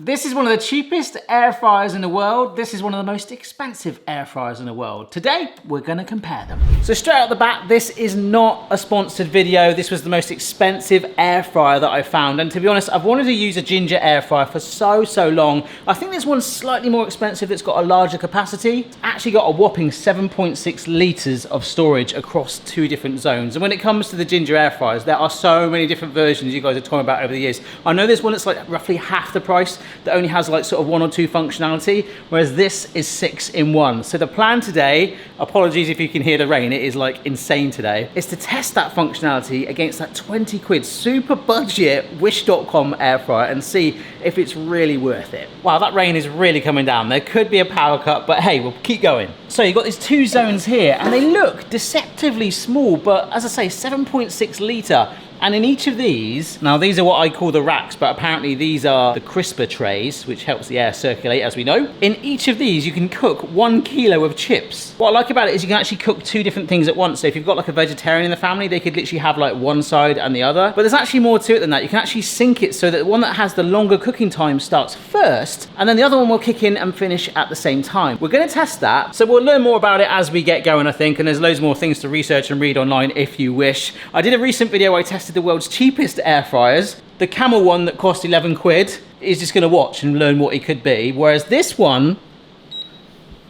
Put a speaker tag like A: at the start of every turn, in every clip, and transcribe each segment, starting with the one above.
A: This is one of the cheapest air fryers in the world. This is one of the most expensive air fryers in the world. Today, we're gonna compare them. So straight out the bat, this is not a sponsored video. This was the most expensive air fryer that I found. And to be honest, I've wanted to use a Ginger air fryer for so long. I think this one's slightly more expensive. It's got a larger capacity. It's actually got a whopping 7.6 liters of storage across 2 different zones. And when it comes to the Ginger air fryers, there are so many different versions you guys have told me about over the years. I know there's one that's like roughly half the price that only has like sort of 1 or 2 functionality, whereas this is 6 in 1. So the plan today, apologies if you can hear the rain, it is like insane today, is to test that functionality against that 20 quid super budget wish.com air fryer and see if it's really worth it. Wow, that rain is really coming down. There could be a power cut, but hey, we'll keep going. So you've got these 2 zones here and they look deceptively small, but as I say, 7.6 litre. And in each of these, now these are what I call the racks, but apparently these are the crisper trays, which helps the air circulate, as we know. In each of these, you can cook 1 kilo of chips. What I like about it is you can actually cook 2 different things at once. So if you've got like a vegetarian in the family, they could literally have like one side and the other. But there's actually more to it than that. You can actually sync it so that the one that has the longer cooking time starts first, and then the other one will kick in and finish at the same time. We're gonna test that. So we'll learn more about it as we get going, I think, and there's loads more things to research and read online if you wish. I did a recent video where I tested the world's cheapest air fryers. The Camel one that cost 11 quid is just gonna watch and learn what it could be. Whereas this one,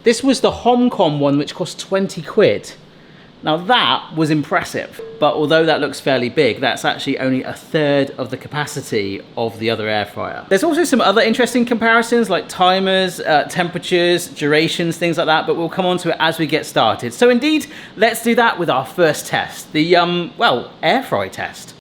A: this was the Hong Kong one, which cost 20 quid. Now that was impressive, but although that looks fairly big, that's actually only 1/3 of the capacity of the other air fryer. There's also some other interesting comparisons like timers, temperatures, durations, things like that, but we'll come on to it as we get started. So indeed, let's do that with our first test, the, well, air fry test.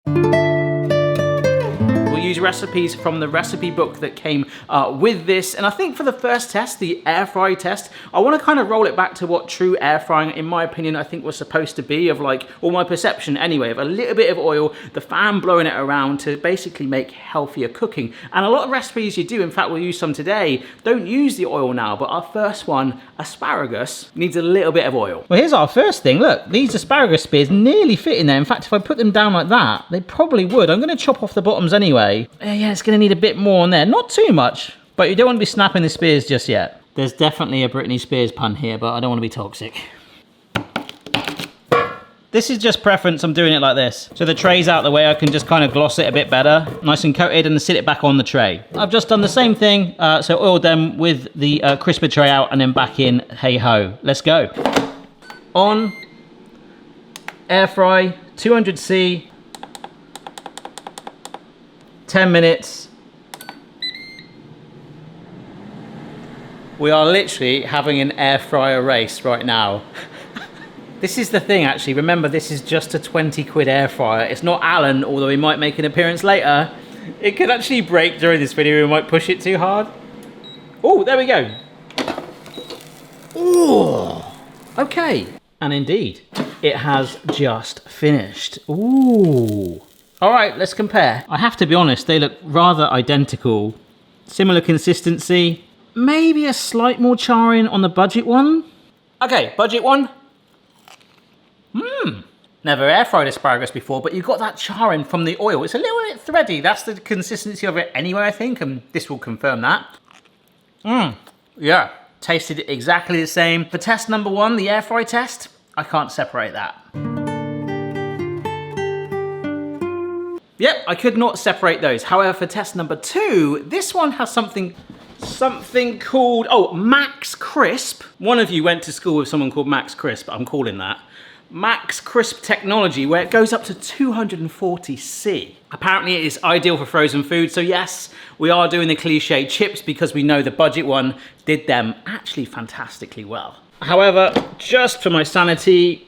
A: Use recipes from the recipe book that came with this, and I think for the first test, the air fry test, I want to kind of roll it back to what true air frying, in my opinion, I think was supposed to be, of like, or my perception anyway, of a little bit of oil, the fan blowing it around to basically make healthier cooking. And a lot of recipes you do, in fact we'll use some today, don't use the oil now, but our first one, asparagus, needs a little bit of oil. Well, here's our first thing. Look, these asparagus spears nearly fit in there. In fact, if I put them down like that, they probably would. I'm going to chop off the bottoms anyway. Yeah, it's going to need a bit more on there. Not too much, but you don't want to be snapping the spears just yet. There's definitely a Britney Spears pun here, but I don't want to be toxic. This is just preference, I'm doing it like this. So the tray's out the way, I can just kind of gloss it a bit better. Nice and coated, and sit it back on the tray. I've just done the same thing, so oiled them with the crisper tray out and then back in, hey ho. Let's go. On, air fry, 200C, 10 minutes. We are literally having an air fryer race right now. This is the thing, actually. Remember, this is just a 20 quid air fryer. It's not Alan, although he might make an appearance later. It could actually break during this video. We might push it too hard. Oh, there we go. Oh, okay. And indeed, it has just finished. Ooh. All right, let's compare. I have to be honest, they look rather identical. Similar consistency. Maybe a slight more charring on the budget one. Okay, budget one. Never air fried asparagus before, but you've got that charring from the oil. It's a little bit thready. That's the consistency of it anyway, I think, and this will confirm that. Yeah, tasted exactly the same. For test number 1, the air fry test, I can't separate that. Yep, I could not separate those. However, for test number 2, this one has something called, oh, Max Crisp. One of you went to school with someone called Max Crisp, I'm calling that. Max Crisp technology, where it goes up to 240C. Apparently it is ideal for frozen food, so yes, we are doing the cliche chips because we know the budget one did them actually fantastically well. However, just for my sanity,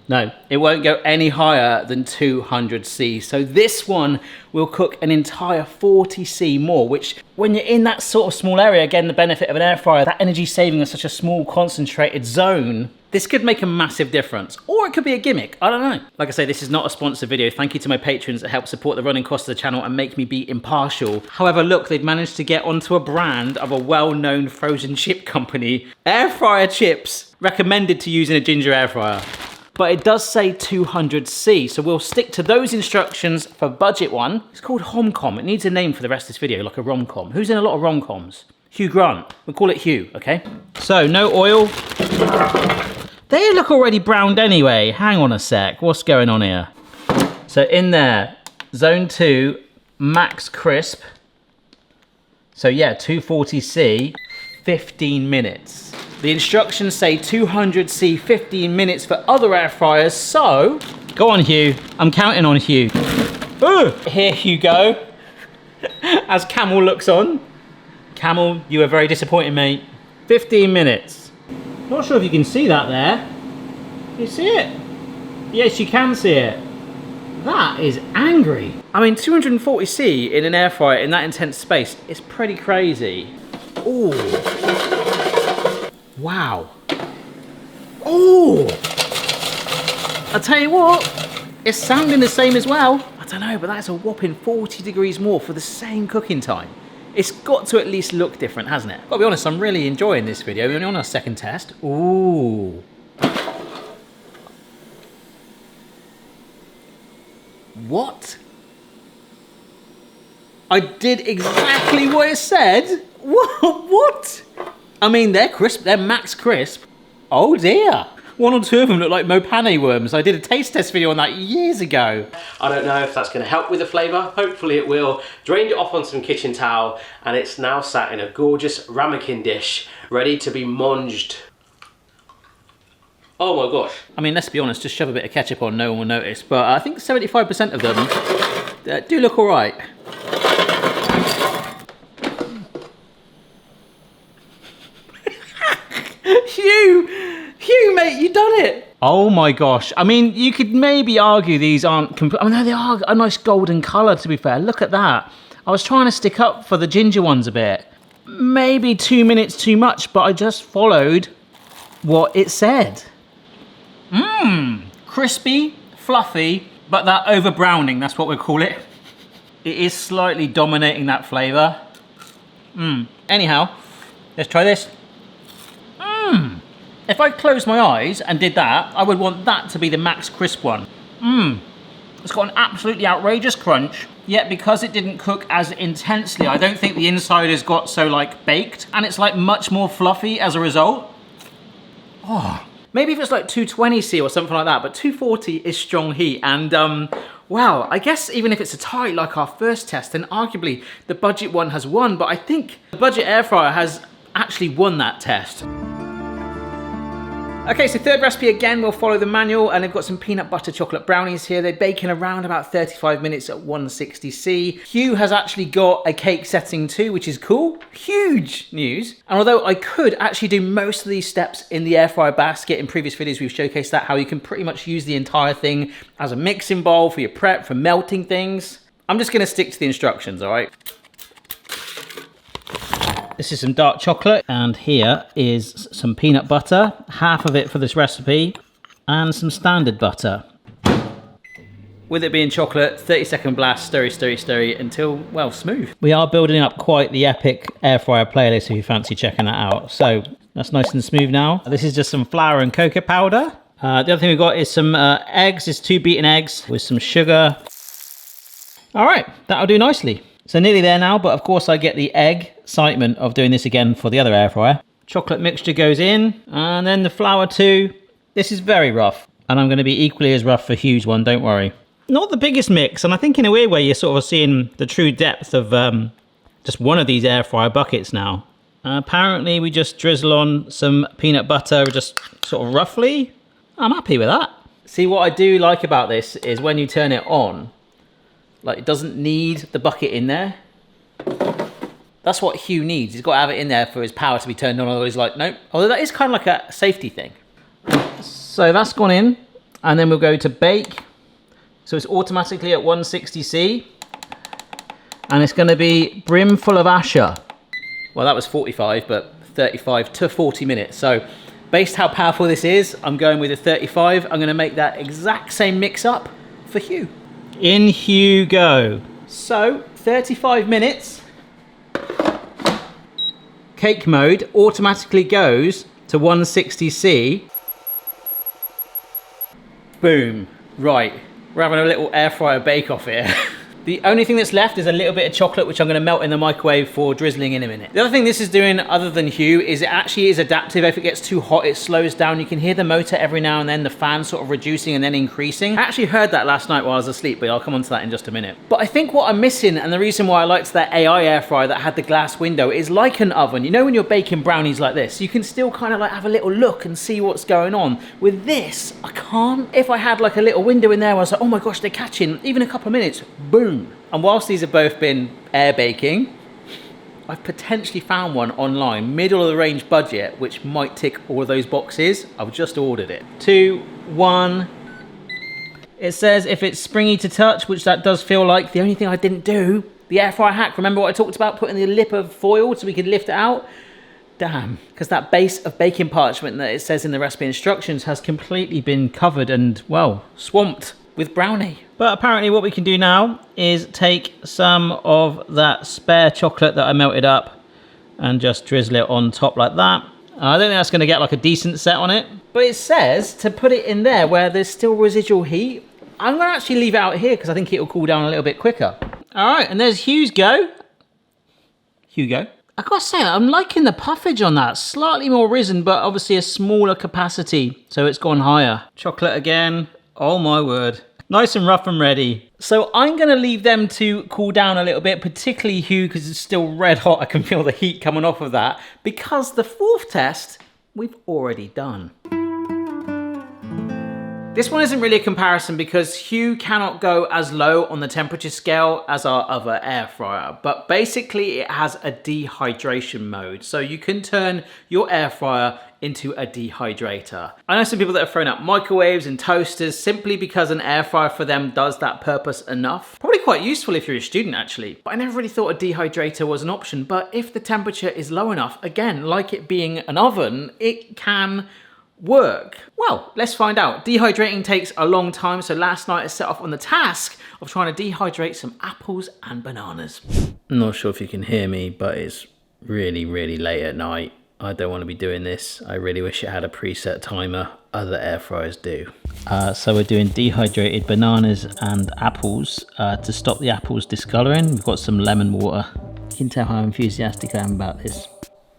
A: no, it won't go any higher than 200C. So this one will cook an entire 40C more, which when you're in that sort of small area, again, the benefit of an air fryer, that energy saving is such a small concentrated zone, this could make a massive difference. Or it could be a gimmick, I don't know. Like I say, this is not a sponsored video. Thank you to my patrons that help support the running costs of the channel and make me be impartial. However, look, they've managed to get onto a brand of a well-known frozen chip company. Air fryer chips recommended to use in a Ginger air fryer. but it does say 200C, so we'll stick to those instructions for budget one. It's called Homcom. It needs a name for the rest of this video, like a rom-com. Who's in a lot of rom-coms? Hugh Grant. We'll call it Hugh, okay? So, no oil. They look already browned anyway. Hang on a sec. What's going on here? So in there, zone 2, max crisp. So yeah, 240C, 15 minutes. The instructions say 200C, 15 minutes for other air fryers, so... Go on, Hugh. I'm counting on Hugh. Ooh. Here you go. As Camel looks on. Camel, you are very disappointing, mate. 15 minutes. Not sure if you can see that there. You see it? Yes, you can see it. That is angry. I mean, 240C in an air fryer in that intense space is pretty crazy. Ooh. Wow. Ooh. I'll tell you what, it's sounding the same as well. I don't know, but that's a whopping 40 degrees more for the same cooking time. It's got to at least look different, hasn't it? Gotta be honest, I'm really enjoying this video. We're on our second test. Ooh. What? I did exactly what it said? What? I mean, they're crisp, they're max crisp. Oh dear. One or two of them look like mopane worms. I did a taste test video on that years ago.
B: I don't know if that's going to help with the flavour. Hopefully it will. Drained it off on some kitchen towel and it's now sat in a gorgeous ramekin dish, ready to be munged. Oh my gosh.
A: I mean, let's be honest, just shove a bit of ketchup on, no one will notice. But I think 75% of them do look all right. Hugh, mate, you done it. Oh my gosh. I mean, you could maybe argue these aren't complete. I mean, they are a nice golden colour, to be fair. Look at that. I was trying to stick up for the ginger ones a bit. Maybe 2 minutes too much, but I just followed what it said. Mmm, crispy, fluffy, but that over browning, that's what we'll call it. It is slightly dominating that flavour. Anyhow, let's try this. If I closed my eyes and did that, I would want that to be the max crisp one. It's got an absolutely outrageous crunch, yet because it didn't cook as intensely, I don't think the inside has got so like baked, and it's like much more fluffy as a result. Oh, maybe if it's like 220C or something like that, but 240 is strong heat, and wow, I guess even if it's a tie like our first test, then arguably the budget one has won, but I think the budget air fryer has actually won that test. Okay, so third recipe again, we'll follow the manual, and they've got some peanut butter chocolate brownies here. They bake in around about 35 minutes at 160C. Hugh has actually got a cake setting too, which is cool. Huge news. And although I could actually do most of these steps in the air fryer basket, in previous videos we've showcased that, how you can pretty much use the entire thing as a mixing bowl for your prep, for melting things. I'm just gonna stick to the instructions, all right? This is some dark chocolate, and here is some peanut butter, half of it for this recipe, and some standard butter. With it being chocolate, 30-second blast, stirry until, well, smooth. We are building up quite the epic air fryer playlist if you fancy checking that out. So that's nice and smooth now. This is just some flour and cocoa powder. The other thing we've got is some eggs. It's 2 beaten eggs with some sugar. All right, that'll do nicely. So nearly there now, but of course I get the excitement of doing this again for the other air fryer. Chocolate mixture goes in, and then the flour too. This is very rough, and I'm going to be equally as rough for Hugh's one, don't worry. Not the biggest mix, and I think in a weird way you're sort of seeing the true depth of just one of these air fryer buckets now. Apparently we just drizzle on some peanut butter, just sort of roughly. I'm happy with that. See, what I do like about this is when you turn it on, like, it doesn't need the bucket in there. That's what Hugh needs. He's got to have it in there for his power to be turned on, otherwise he's like, nope. Although that is kind of like a safety thing. So that's gone in, and then we'll go to bake. So it's automatically at 160C, and it's going to be brim full of asher. Well, that was 45, but 35 to 40 minutes. So based how powerful this is, I'm going with a 35. I'm going to make that exact same mix up for Hugh. In Hugh go. So 35 minutes. Cake mode automatically goes to 160C. Boom. Right, we're having a little air fryer bake off here. The only thing that's left is a little bit of chocolate, which I'm gonna melt in the microwave for drizzling in a minute. The other thing this is doing, other than hue, is it actually is adaptive. If it gets too hot, it slows down. You can hear the motor every now and then, the fan sort of reducing and then increasing. I actually heard that last night while I was asleep, but I'll come on to that in just a minute. But I think what I'm missing, and the reason why I liked that AI air fryer that had the glass window, is like an oven. You know when you're baking brownies like this, you can still kind of like have a little look and see what's going on. With this, I can't. If I had like a little window in there where I was like, oh my gosh, they're catching, even a couple of minutes, boom. And whilst these have both been air baking, I've potentially found one online, middle of the range budget, which might tick all of those boxes. I've just ordered it. 2, 1. It says if it's springy to touch, which that does feel like. The only thing I didn't do, the air fryer hack. Remember what I talked about, putting the lip of foil so we could lift it out? Damn, because that base of baking parchment that it says in the recipe instructions has completely been covered and, well, swamped with brownie. But apparently what we can do now is take some of that spare chocolate that I melted up and just drizzle it on top like that. I don't think that's gonna get like a decent set on it, but it says to put it in there where there's still residual heat. I'm gonna actually leave it out here because I think it'll cool down a little bit quicker. All right, and there's Hugh's go. Hugo. I gotta say, I'm liking the puffage on that. Slightly more risen, but obviously a smaller capacity, so it's gone higher. Chocolate again, oh my word. Nice and rough and ready. So I'm gonna leave them to cool down a little bit, particularly Hugh, because it's still red hot. I can feel the heat coming off of that, because the fourth test, we've already done. This one isn't really a comparison because Hugh cannot go as low on the temperature scale as our other air fryer, but basically it has a dehydration mode. So you can turn your air fryer into a dehydrator. I know some people that have thrown out microwaves and toasters simply because an air fryer for them does that purpose enough. Probably quite useful if you're a student actually, but I never really thought a dehydrator was an option. But if the temperature is low enough, again, like it being an oven, it can work. Well, let's find out. Dehydrating takes a long time, so last night I set off on the task of trying to dehydrate some apples and bananas. I'm not sure if you can hear me, but it's really, really late at night. I don't want to be doing this. I really wish it had a preset timer. Other air fryers do. So we're doing dehydrated bananas and apples to stop the apples discoloring. We've got some lemon water. You can tell how enthusiastic I am about this.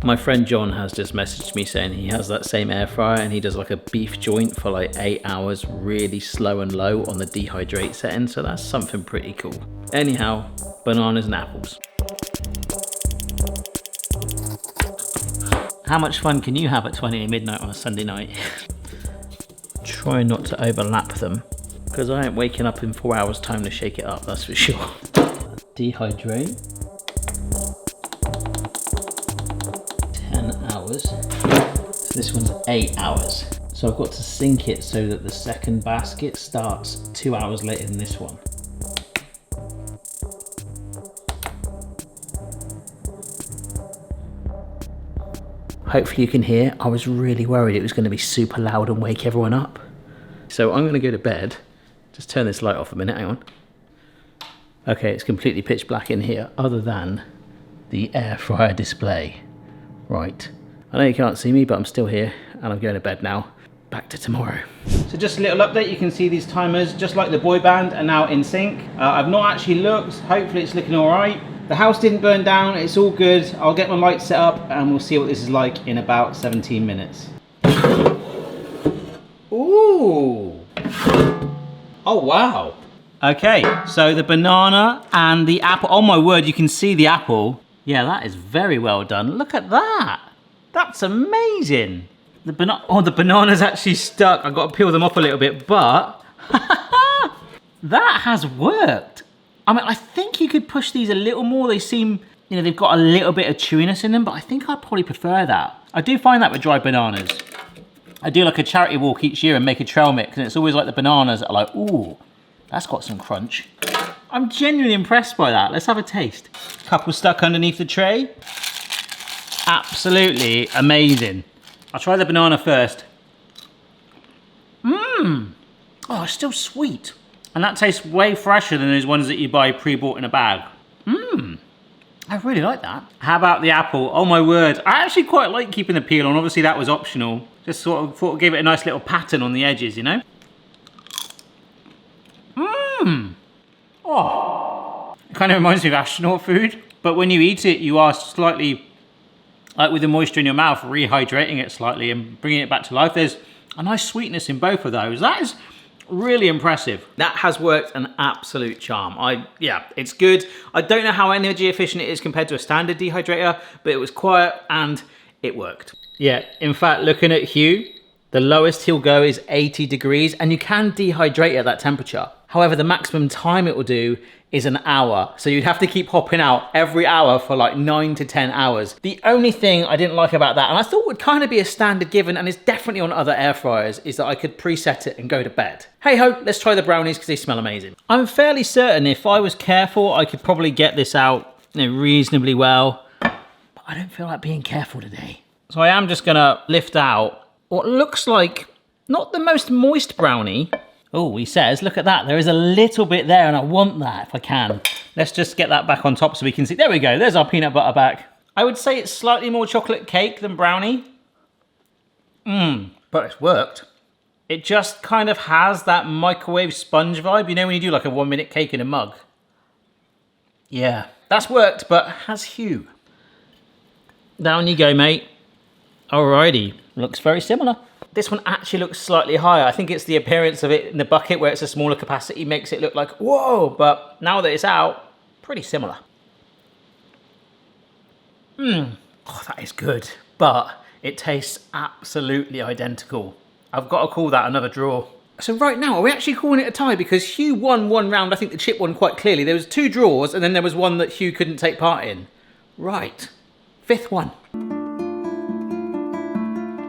A: My friend John has just messaged me saying he has that same air fryer and he does like a beef joint for like 8 hours, really slow and low on the dehydrate setting. So that's something pretty cool. Anyhow, bananas and apples. How much fun can you have at 20 midnight on a Sunday night? Try not to overlap them because I ain't waking up in 4 hours time to shake it up, that's for sure. Dehydrate. 10 hours. So this one's 8 hours. So I've got to sync it so that the second basket starts 2 hours later than this one. Hopefully you can hear. I was really worried it was going to be super loud and wake everyone up. So I'm going to go to bed. Just turn this light off a minute, hang on. Okay, it's completely pitch black in here, other than the air fryer display. Right, I know you can't see me, but I'm still here, and I'm going to bed now. Back to tomorrow. So just a little update, you can see these timers, just like the boy band, are now in sync. I've not actually looked, hopefully it's looking all right. The house didn't burn down, it's all good. I'll get my lights set up and we'll see what this is like in about 17 minutes. Ooh. Oh, wow. Okay, so the banana and the apple. Oh my word, you can see the apple. Yeah, that is very well done. Look at that. That's amazing. The banana's actually stuck. I've got to peel them off a little bit, but that has worked. I mean, I think you could push these a little more. They seem, you know, they've got a little bit of chewiness in them, but I think I'd probably prefer that. I do find that with dried bananas. I do like a charity walk each year and make a trail mix, and it's always like the bananas that are like, ooh, that's got some crunch. I'm genuinely impressed by that. Let's have a taste. Couple stuck underneath the tray. Absolutely amazing. I'll try the banana first. Mmm. Oh, it's still sweet. And that tastes way fresher than those ones that you buy pre-bought in a bag. Mmm. I really like that. How about the apple? Oh my word. I actually quite like keeping the peel on. Obviously that was optional. Just sort of thought it gave it a nice little pattern on the edges, you know? Oh, it kind of reminds me of astronaut food. But when you eat it, you are slightly, like with the moisture in your mouth, rehydrating it slightly and bringing it back to life. There's a nice sweetness in both of those. That is really impressive. That has worked an absolute charm. Yeah, it's good. I don't know how energy efficient it is compared to a standard dehydrator, but it was quiet and it worked. Yeah, in fact, looking at Hugh, the lowest he'll go is 80 degrees and you can dehydrate at that temperature. However, the maximum time it will do is an hour. So you'd have to keep hopping out every hour for like 9 to 10 hours. The only thing I didn't like about that, and I thought would kind of be a standard given, and it's definitely on other air fryers, is that I could preset it and go to bed. Hey ho, let's try the brownies because they smell amazing. I'm fairly certain if I was careful, I could probably get this out, you know, reasonably well, but I don't feel like being careful today. So I am just gonna lift out what looks like not the most moist brownie. Oh, he says, look at that. There is a little bit there and I want that if I can. Let's just get that back on top so we can see. There we go. There's our peanut butter back. I would say it's slightly more chocolate cake than brownie. But it's worked. It just kind of has that microwave sponge vibe. You know when you do like a 1-minute cake in a mug? Yeah, that's worked, but has Hugh. Down you go, mate. Alrighty, looks very similar. This one actually looks slightly higher. I think it's the appearance of it in the bucket where it's a smaller capacity makes it look like, whoa, but now that it's out, pretty similar. Oh, that is good, but it tastes absolutely identical. I've got to call that another draw. So right now, are we actually calling it a tie? Because Hugh won one round, I think the chip one quite clearly. There was 2 draws and then there was one that Hugh couldn't take part in. Right, 5th one.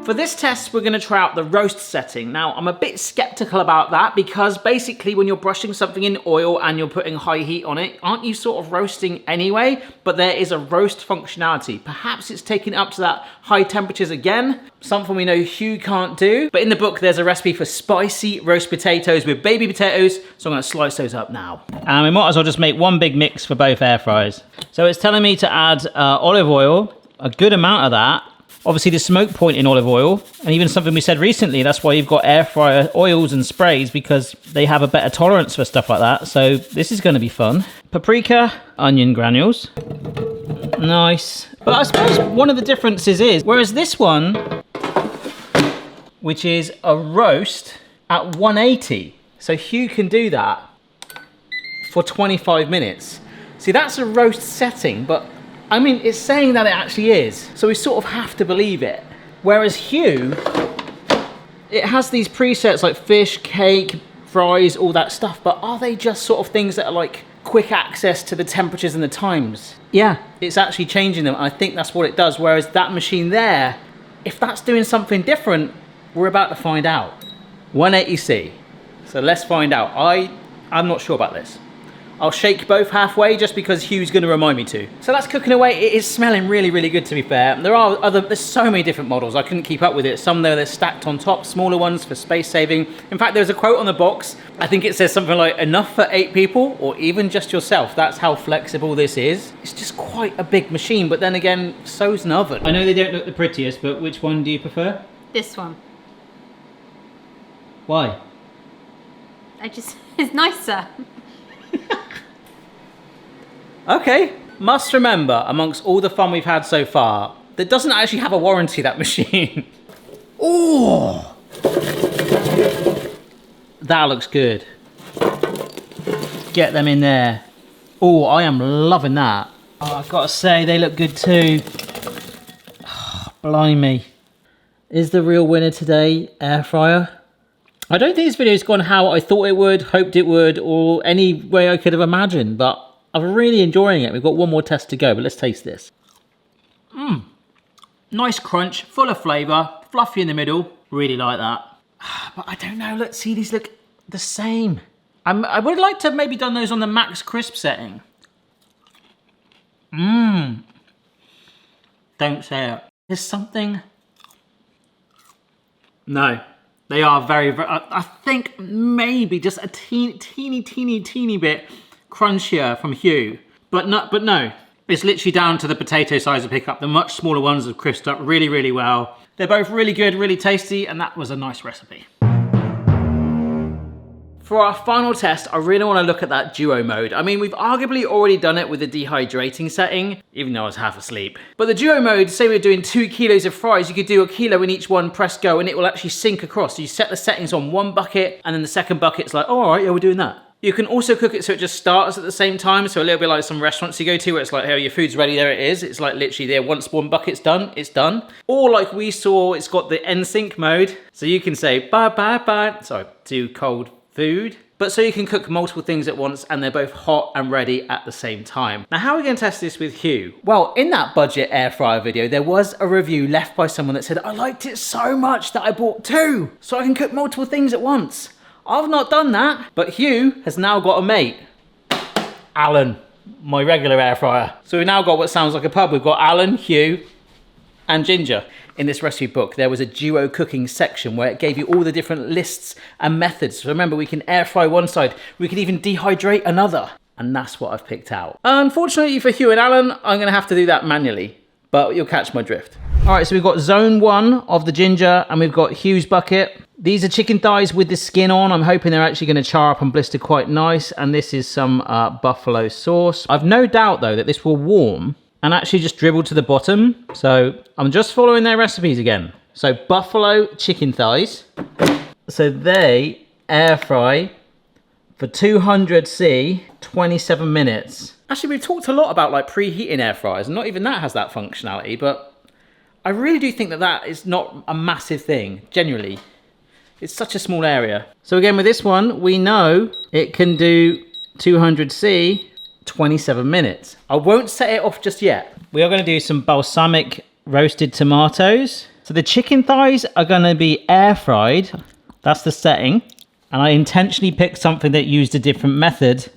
A: For this test, we're gonna try out the roast setting. Now, I'm a bit skeptical about that because basically when you're brushing something in oil and you're putting high heat on it, aren't you sort of roasting anyway? But there is a roast functionality. Perhaps it's taking it up to that high temperatures again, something we know Hugh can't do. But in the book, there's a recipe for spicy roast potatoes with baby potatoes, so I'm gonna slice those up now. And we might as well just make one big mix for both air fryers. So it's telling me to add olive oil, a good amount of that. Obviously the smoke point in olive oil, and even something we said recently, that's why you've got air fryer oils and sprays, because they have a better tolerance for stuff like that. So this is going to be fun. Paprika, onion granules. Nice. But I suppose one of the differences is, whereas this one, which is a roast at 180, so Hugh can do that for 25 minutes. See, that's a roast setting, but I mean, it's saying that it actually is, so we sort of have to believe it. Whereas Hugh, it has these presets like fish, cake, fries, all that stuff, but are they just sort of things that are like quick access to the temperatures and the times? Yeah, it's actually changing them. I think that's what it does, whereas that machine there, if that's doing something different, we're about to find out. 180C, so let's find out. I'm not sure about this. I'll shake both halfway just because Hugh's going to remind me to. So that's cooking away. It is smelling really, really good, to be fair. There's so many different models. I couldn't keep up with it. Some there, they're stacked on top, smaller ones for space saving. In fact, there's a quote on the box. I think it says something like, enough for 8 people or even just yourself. That's how flexible this is. It's just quite a big machine, but then again, so's an oven. I know they don't look the prettiest, but which one do you prefer?
C: This one.
A: Why?
C: It's nicer.
A: Okay, must remember, amongst all the fun we've had so far, that doesn't actually have a warranty, that machine. Oh, that looks good. Get them in there. Oh, I am loving that. Oh, I've got to say, they look good too. Oh, blimey. Is the real winner today air fryer? I don't think this video's gone how I thought it would, hoped it would, or any way I could have imagined, but I'm really enjoying it. We've got one more test to go, but let's taste this. Nice crunch, full of flavour, fluffy in the middle. Really like that. But I don't know, let's see, these look the same. I would like to have maybe done those on the max crisp setting. Don't say it. There's something... No. They are very, very, I think maybe just a teeny bit crunchier from Hugh. But no, it's literally down to the potato size to pick up. The much smaller ones have crisped up really, really well. They're both really good, really tasty, and that was a nice recipe. For our final test, I really want to look at that duo mode. I mean, we've arguably already done it with the dehydrating setting, even though I was half asleep. But the duo mode, say we're doing 2 kilos of fries, you could do a kilo in each one, press go, and it will actually sync across. So you set the settings on one bucket, and then the second bucket's like, oh, all right, yeah, we're doing that. You can also cook it so it just starts at the same time. So a little bit like some restaurants you go to where it's like, hey, your food's ready, there it is. It's like literally there, once one bucket's done, it's done. Or like we saw, it's got the NSYNC mode. So you can say, bye, bye, bye. Sorry, to cold food. But so you can cook multiple things at once and they're both hot and ready at the same time. Now, how are we going to test this with Hugh? Well, in that budget air fryer video, there was a review left by someone that said, I liked it so much that I bought 2 so I can cook multiple things at once. I've not done that, but Hugh has now got a mate, Alan, my regular air fryer. So we've now got what sounds like a pub. We've got Alan, Hugh, and Ginger. In this recipe book, there was a duo cooking section where it gave you all the different lists and methods. So remember, we can air fry one side, we can even dehydrate another. And that's what I've picked out. Unfortunately for Hugh and Alan, I'm gonna have to do that manually, but you'll catch my drift. All right, so we've got zone 1 of the Ginger and we've got Hugh's bucket. These are chicken thighs with the skin on. I'm hoping they're actually gonna char up and blister quite nice. And this is some buffalo sauce. I've no doubt though that this will warm and actually just dribble to the bottom. So I'm just following their recipes again. So buffalo chicken thighs. So they air fry for 200°C, 27 minutes. Actually, we've talked a lot about like preheating air fryers and not even that has that functionality, but I really do think that that is not a massive thing, generally. It's such a small area. So again, with this one, we know it can do 200°C, 27 minutes. I won't set it off just yet. We are going to do some balsamic roasted tomatoes. So the chicken thighs are going to be air fried. That's the setting. And I intentionally picked something that used a different method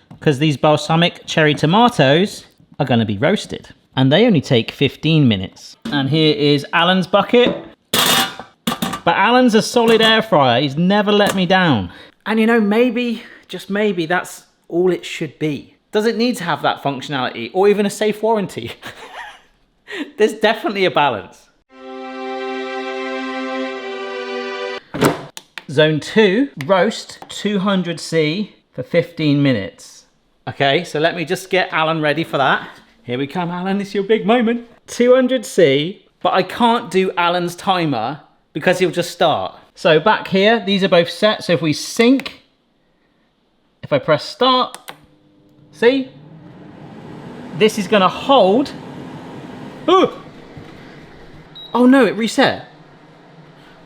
A: because these balsamic cherry tomatoes are going to be roasted. And they only take 15 minutes. And here is Alan's bucket. But Alan's a solid air fryer. He's never let me down. And you know, maybe, just maybe, that's all it should be. Does it need to have that functionality or even a safe warranty? There's definitely a balance. Zone 2, roast 200°C for 15 minutes. Okay, so let me just get Alan ready for that. Here we come, Alan, it's your big moment. 200°C, but I can't do Alan's timer because he'll just start. So back here, these are both set. So if we sync, if I press start, see? This is gonna hold. Ooh! Oh no, it reset.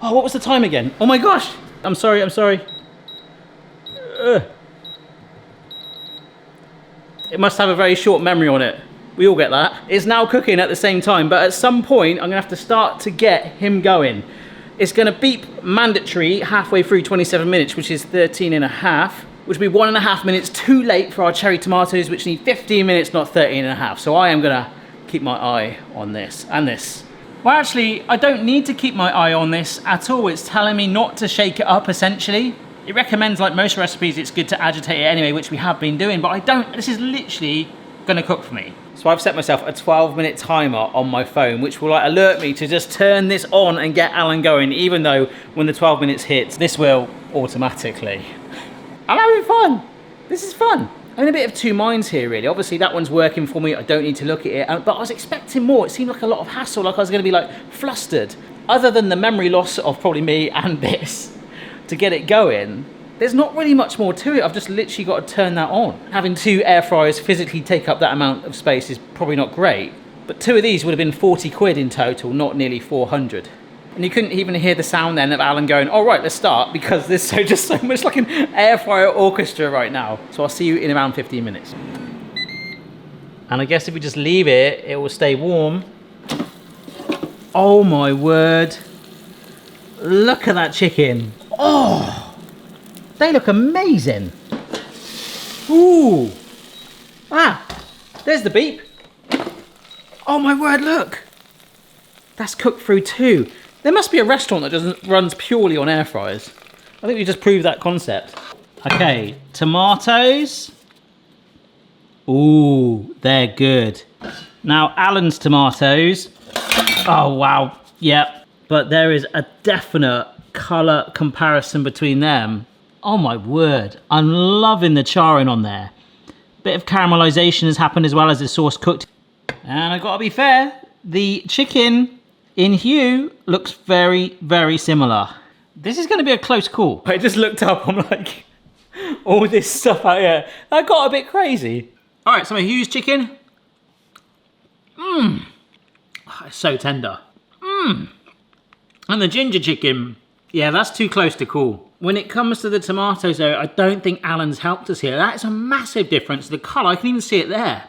A: Oh, what was the time again? Oh my gosh! I'm sorry, I'm sorry. It must have a very short memory on it. We all get that. It's now cooking at the same time, but at some point, I'm gonna have to start to get him going. It's gonna beep mandatory halfway through 27 minutes, which is 13 and a half. Which will be 1.5 minutes too late for our cherry tomatoes, which need 15 minutes, not 13 and a half. So I am gonna keep my eye on this and this. Well, actually, I don't need to keep my eye on this at all. It's telling me not to shake it up, essentially. It recommends, like most recipes, it's good to agitate it anyway, which we have been doing, but I don't, this is literally gonna cook for me. So I've set myself a 12-minute timer on my phone, which will like alert me to just turn this on and get Alan going, even though when the 12 minutes hits, this will automatically. I'm having fun. This is fun. I'm in a bit of two minds here, really. Obviously, that one's working for me. I don't need to look at it. But I was expecting more. It seemed like a lot of hassle, like I was going to be like flustered. Other than the memory loss of probably me and this to get it going, there's not really much more to it. I've just literally got to turn that on. Having 2 air fryers physically take up that amount of space is probably not great. But 2 of these would have been 40 quid in total, not nearly 400. And you couldn't even hear the sound then of Alan going, all right, let's start, because there's just so much like an air fryer orchestra right now. So I'll see you in around 15 minutes. And I guess if we just leave it, it will stay warm. Oh my word. Look at that chicken. Oh, they look amazing. Ooh. Ah, there's the beep. Oh my word, look. That's cooked through too. There must be a restaurant that runs purely on air fryers. I think we just proved that concept. Okay, tomatoes. Ooh, they're good. Now, Alan's tomatoes. Oh, wow. Yep. But there is a definite colour comparison between them. Oh my word. I'm loving the charring on there. Bit of caramelization has happened as well as the sauce cooked. And I gotta be fair, the chicken in hue looks very, very similar. This is gonna be a close call. I just looked up, I'm like, all this stuff out here. That got a bit crazy. All right, so my Hugh's chicken. It's so tender. And the ginger chicken, yeah, that's too close to call. When it comes to the tomatoes though, I don't think Alan's helped us here. That is a massive difference. The colour, I can even see it there.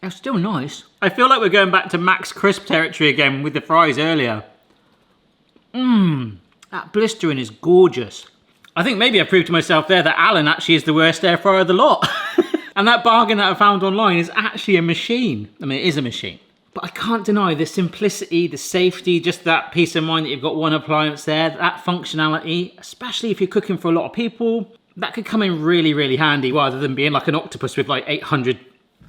A: It's still nice. I feel like we're going back to Max Crisp territory again with the fries earlier. That blistering is gorgeous. I think maybe I proved to myself there that Alan actually is the worst air fryer of the lot. And that bargain that I found online is actually a machine. I mean, it is a machine. But I can't deny the simplicity, the safety, just that peace of mind that you've got one appliance there, that functionality, especially if you're cooking for a lot of people, that could come in really, really handy rather than being like an octopus with like 800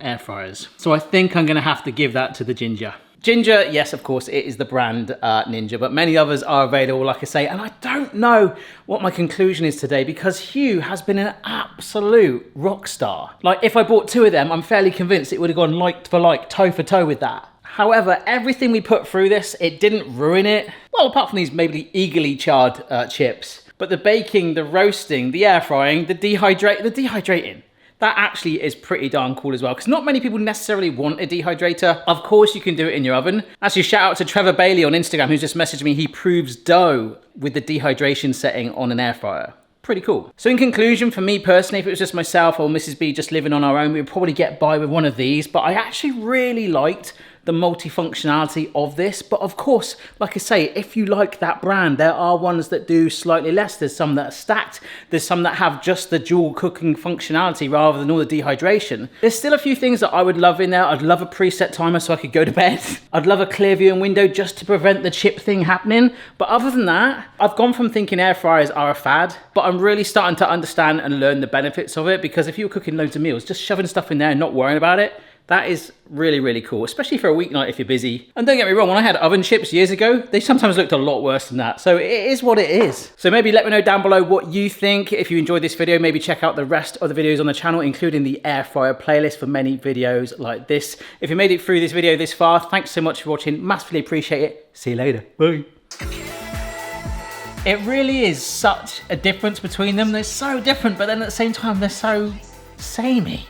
A: air fryers. So I think I'm gonna have to give that to the Ginger. Ginger, yes, of course, it is the brand Ninja, but many others are available, like I say, and I don't know what my conclusion is today because Hugh has been an absolute rock star. Like, if I bought 2 of them, I'm fairly convinced it would have gone like for like, toe for toe with that. However, everything we put through this, it didn't ruin it. Well, apart from these maybe eagerly charred chips. But the baking, the roasting, the air frying, the dehydrating, that actually is pretty darn cool as well, because not many people necessarily want a dehydrator. Of course you can do it in your oven. Actually, shout out to Trevor Bailey on Instagram, who's just messaged me. He proves dough with the dehydration setting on an air fryer. Pretty cool. So in conclusion, for me personally, if it was just myself or Mrs. B just living on our own, we would probably get by with one of these, but I actually really liked the multifunctionality of this. But of course, like I say, if you like that brand, there are ones that do slightly less. There's some that are stacked. There's some that have just the dual cooking functionality rather than all the dehydration. There's still a few things that I would love in there. I'd love a preset timer so I could go to bed. I'd love a clear viewing window just to prevent the chip thing happening. But other than that, I've gone from thinking air fryers are a fad, but I'm really starting to understand and learn the benefits of it, because if you're cooking loads of meals, just shoving stuff in there and not worrying about it, that is really, really cool, especially for a weeknight if you're busy. And don't get me wrong, when I had oven chips years ago, they sometimes looked a lot worse than that. So it is what it is. So maybe let me know down below what you think. If you enjoyed this video, maybe check out the rest of the videos on the channel, including the air fryer playlist for many videos like this. If you made it through this video this far, thanks so much for watching. Massively appreciate it. See you later. Bye. It really is such a difference between them. They're so different, but then at the same time, they're so samey.